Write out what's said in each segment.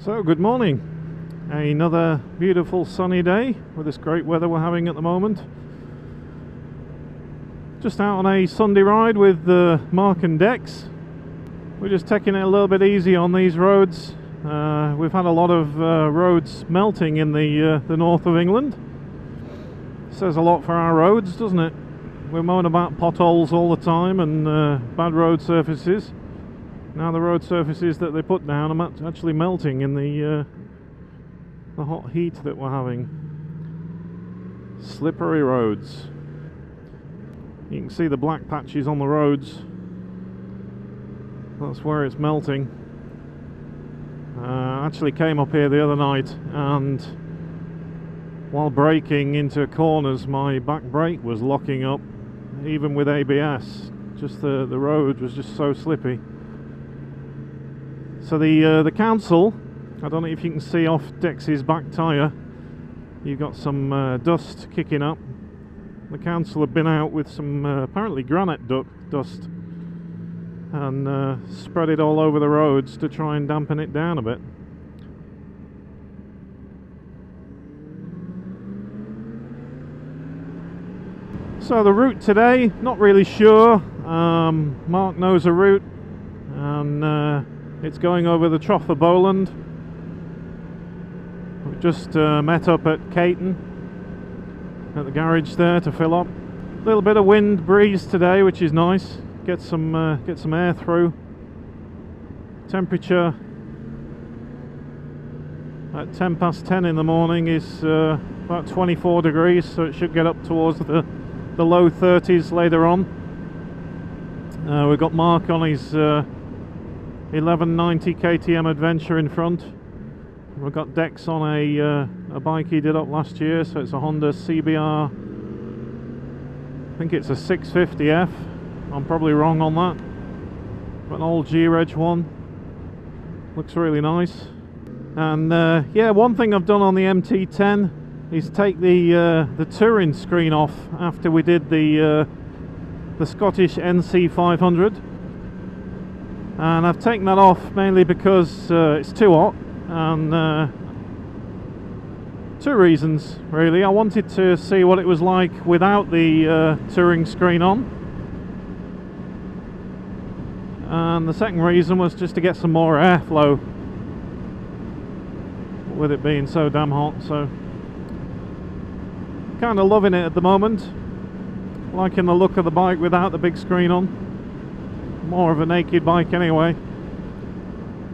So, good morning. Another beautiful sunny day with this great weather we're having at the moment. Just out on a Sunday ride with Mark and Dex. We're just taking it a little bit easy on these roads. We've had a lot of roads melting in the north of England. Says a lot for our roads, doesn't it? We're moaning about potholes all the time and bad road surfaces. Now the road surfaces that they put down are actually melting in the hot heat that we're having. Slippery roads. You can see the black patches on the roads. That's where it's melting. I actually came up here the other night, and while braking into corners my back brake was locking up, even with ABS. Just the road was just so slippy. So the council, I don't know if you can see off Dex's back tyre, you've got some dust kicking up. The council have been out with some apparently granite dust and spread it all over the roads to try and dampen it down a bit. So the route today, not really sure. Mark knows a route, and it's going over the Trough of Bowland. We've just met up at Caton at the garage there to fill up. A little bit of wind breeze today, which is nice. Get some air through. Temperature at 10 past 10 in the morning is about 24 degrees, so it should get up towards the low 30s later on. We've got Mark on his 1190 KTM Adventure in front. We've got Dex on a bike he did up last year, so it's a Honda CBR. I think it's a 650F. I'm probably wrong on that. But an old G-Reg one. Looks really nice. And yeah, one thing I've done on the MT10 is take the touring screen off after we did the Scottish NC 500. And I've taken that off mainly because it's too hot, and two reasons really. I wanted to see what it was like without the touring screen on, and the second reason was just to get some more airflow with it being so damn hot. So kind of loving it at the moment, liking the look of the bike without the big screen on. More of a naked bike anyway,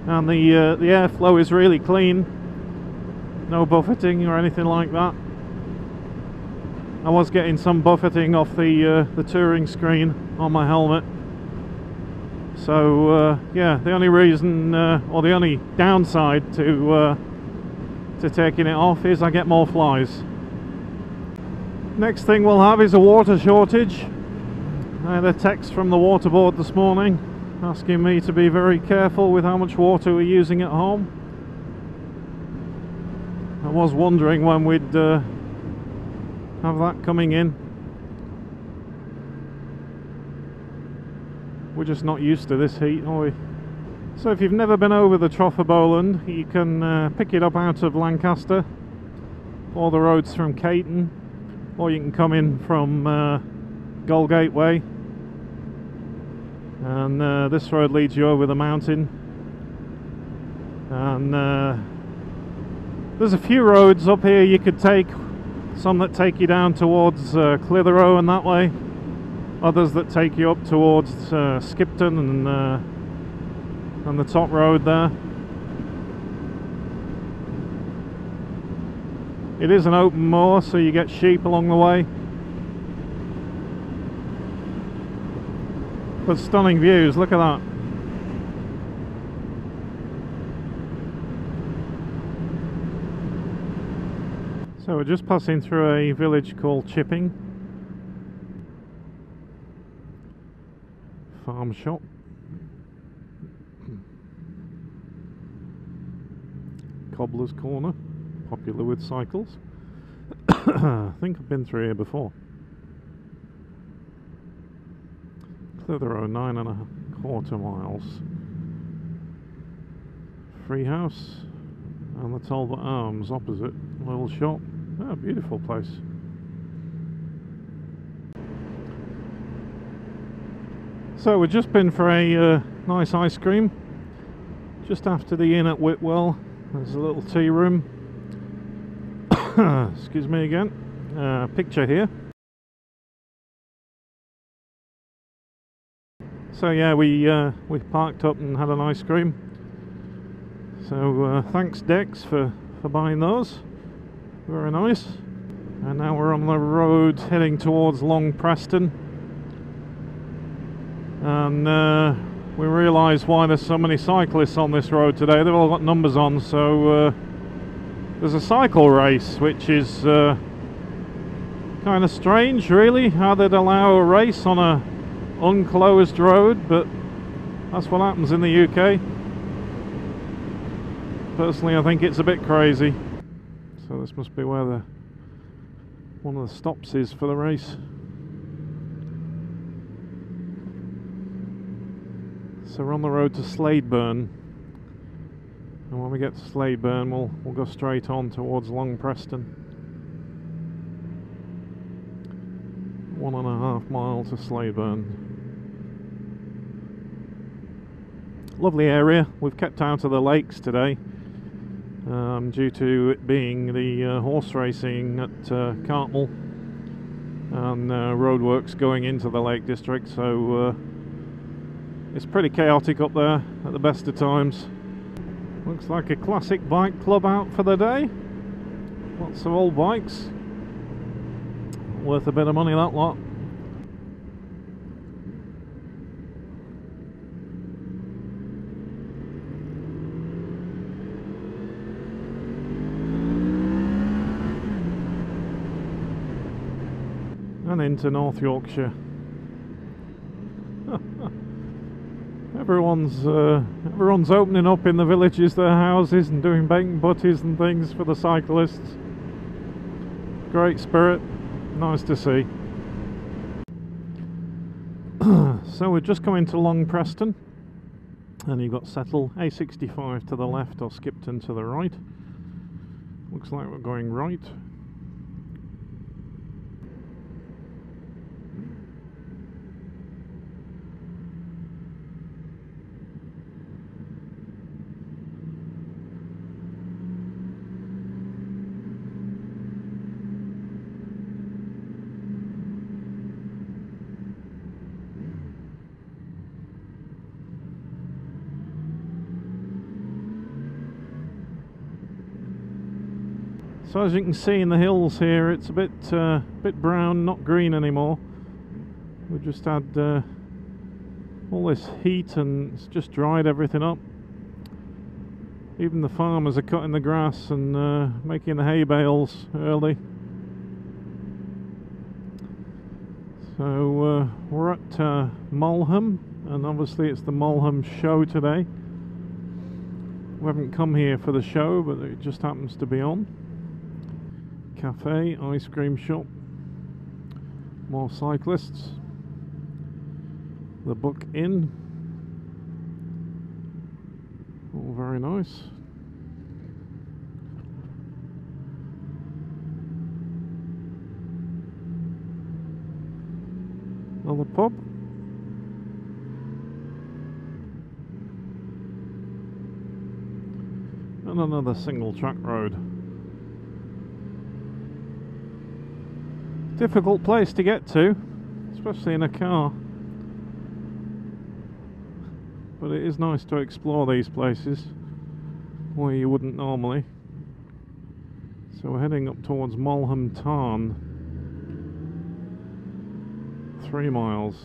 and the airflow is really clean, no buffeting or anything like that. I was getting some buffeting off the touring screen on my helmet, so yeah, the only reason or the only downside to taking it off is I get more flies. Next thing we'll have is a water shortage. I had a text from the water board this morning asking me to be very careful with how much water we're using at home. I was wondering when we'd have that coming in. We're just not used to this heat, are we? So if you've never been over the Trough of Bowland, you can pick it up out of Lancaster, or the roads from Caton, or you can come in from Goldgate Way, and this road leads you over the mountain. And there's a few roads up here you could take, some that take you down towards Clitheroe and that way, others that take you up towards Skipton and the top road there. It is an open moor, so you get sheep along the way. But stunning views, look at that. So we're just passing through a village called Chipping. Farm shop. Cobbler's Corner, popular with cycles. I think I've been through here before. Clitheroe, 9.25 miles. Free house, And the Talbot Arms opposite, little shop. Oh, beautiful place. So we've just been for a nice ice cream. Just after the inn at Whitwell, there's a little tea room. Excuse me again. Picture here. So yeah, we parked up and had an ice cream. So thanks Dex for buying those. Very nice. And now we're on the road heading towards Long Preston. And we realise why there's so many cyclists on this road today. They've all got numbers on, so there's a cycle race, which is kind of strange really, how they'd allow a race on a unclosed road, but that's what happens in the UK. Personally, I think it's a bit crazy. So this must be where one of the stops is for the race. So we're on the road to Sladeburn, and when we get to Sladeburn we'll go straight on towards Long Preston. 1.5 miles to Sladeburn. Lovely area. We've kept out of the lakes today due to it being the horse racing at Cartmel and roadworks going into the Lake District, so it's pretty chaotic up there at the best of times. Looks like a classic bike club out for the day. Lots of old bikes. Worth a bit of money, that lot. And into North Yorkshire. Everyone's opening up in the villages their houses and doing bacon butties and things for the cyclists. Great spirit, nice to see. So we're just coming to Long Preston, and you've got Settle A65 to the left or Skipton to the right. Looks like we're going right. So as you can see in the hills here, it's a bit brown, not green anymore. We've just had all this heat and it's just dried everything up. Even the farmers are cutting the grass and making the hay bales early. So we're at Mulham, and obviously it's the Mulham show today. We haven't come here for the show, but it just happens to be on. Cafe, ice cream shop, more cyclists, the Book Inn, all very nice. Another pub. And another single track road. Difficult place to get to, especially in a car, but it is nice to explore these places where you wouldn't normally. So we're heading up towards Mulham Tarn, 3 miles.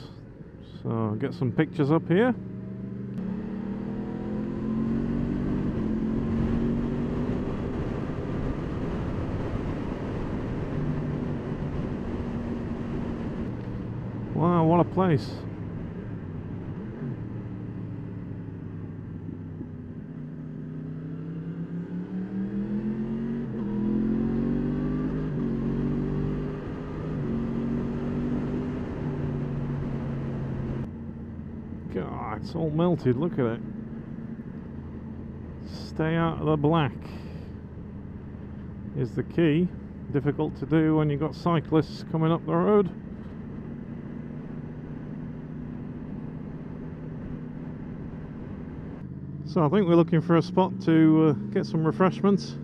So I'll get some pictures up here. Wow, what a place. God, it's all melted, look at it. Stay out of the black. is the key. Difficult to do when you've got cyclists coming up the road. So I think we're looking for a spot to get some refreshments.